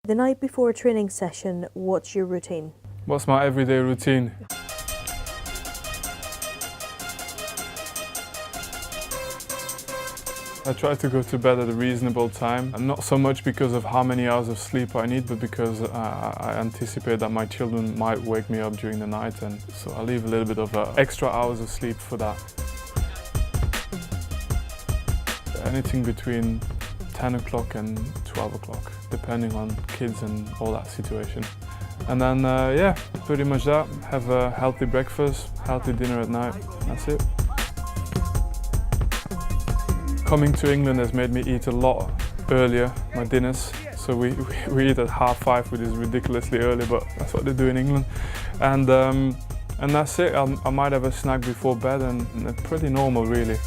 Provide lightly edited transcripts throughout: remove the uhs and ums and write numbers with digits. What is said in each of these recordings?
The night before a training session, what's your routine? What's my everyday routine? I try to go to bed at a reasonable time, and not so much because of how many hours of sleep I need, but because I anticipate that my children might wake me up during the night, and so I leave a little bit of extra hours of sleep for that. Anything between 10 o'clock and 12 o'clock, depending on kids and all that situation. And then, yeah, pretty much that. Have a healthy breakfast, healthy dinner at night, that's it. Coming to England has made me eat a lot earlier, my dinners. So we eat at 5:30, which is ridiculously early, but that's what they do in England. And that's it. I might have a snack before bed, and it's pretty normal, really.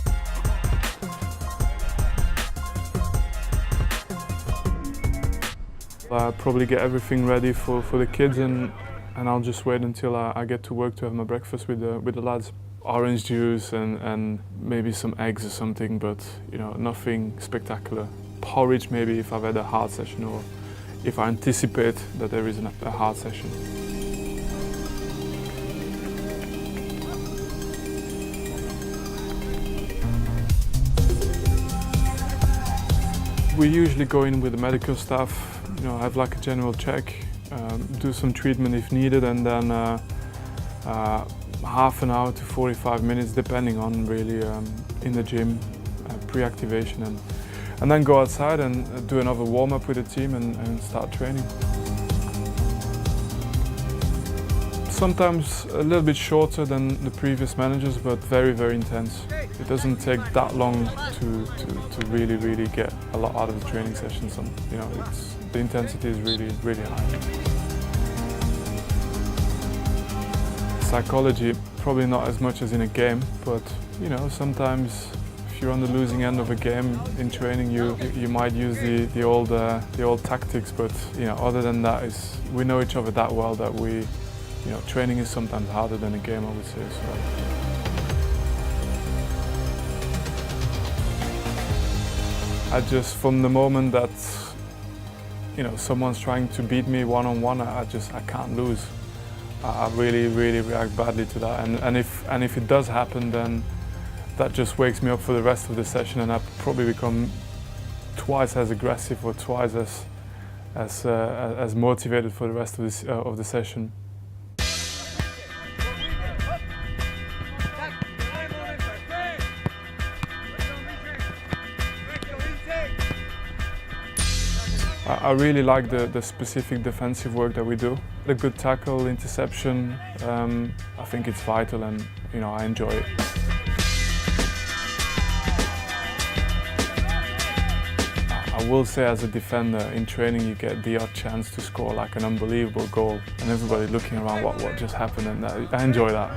I'll probably get everything ready for the kids, and I'll just wait until I get to work to have my breakfast with the lads. Orange juice and maybe some eggs or something, but you know, nothing spectacular. Porridge maybe if I've had a hard session, or if I anticipate that there is a hard session. We usually go in with the medical staff, you know, have like a general check, do some treatment if needed, and then half an hour to 45 minutes, depending on really, in the gym, pre-activation, and then go outside and do another warm-up with the team and start training. Sometimes a little bit shorter than the previous managers, but very, very intense. It doesn't take that long to really get a lot out of the training sessions, and you know, the intensity is really high. Psychology, probably not as much as in a game, but you know, sometimes if you're on the losing end of a game in training, you might use the old tactics, but you know, other than that, we know each other that well that you know, training is sometimes harder than a game, I would say. So from the moment that you know, someone's trying to beat me one-on-one, I can't lose. I really react badly to that, and if it does happen, then that just wakes me up for the rest of the session, and I probably become twice as aggressive or twice as motivated for the rest of the session. I really like the specific defensive work that we do. The good tackle, interception, I think it's vital, and you know, I enjoy it. I will say, as a defender, in training you get the odd chance to score like an unbelievable goal, and everybody looking around what just happened, and I enjoy that.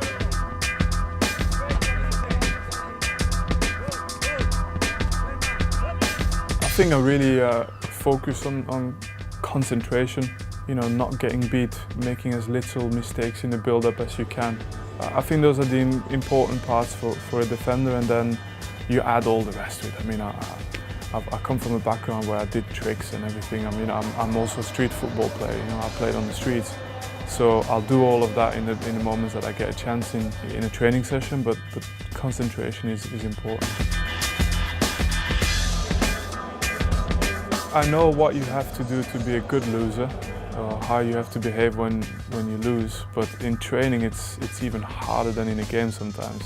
I think I really focus on concentration, you know, not getting beat, making as little mistakes in the build-up as you can. I think those are the important parts for a defender, and then you add all the rest to it. I mean, I come from a background where I did tricks and everything. I mean, I'm also a street football player, you know, I played on the streets. So I'll do all of that in the moments that I get a chance in a training session, but concentration is important. I know what you have to do to be a good loser, or how you have to behave when you lose, but in training it's even harder than in a game sometimes,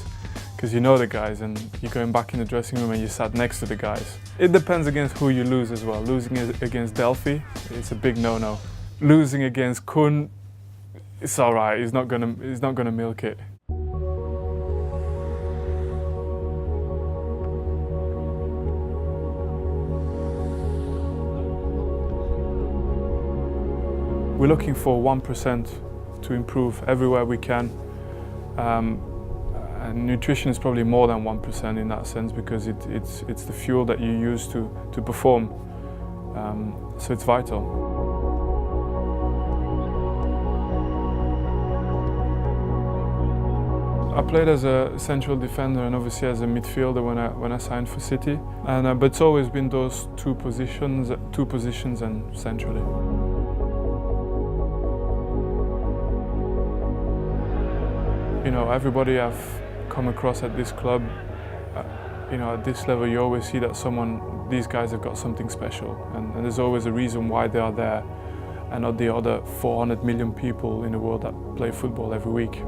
because you know the guys and you're going back in the dressing room and you sat next to the guys. It depends against who you lose as well. Losing against Delphi, it's a big no-no. Losing against Kun, it's all right. He's not gonna milk it. We're looking for 1% to improve everywhere we can. And nutrition is probably more than 1% in that sense, because it's the fuel that you use to perform. So it's vital. I played as a central defender and obviously as a midfielder when I signed for City, but it's always been those two positions and centrally. You know, everybody I've come across at this club, you know, at this level, you always see that these guys have got something special, and there's always a reason why they are there, and not the other 400 million people in the world that play football every week.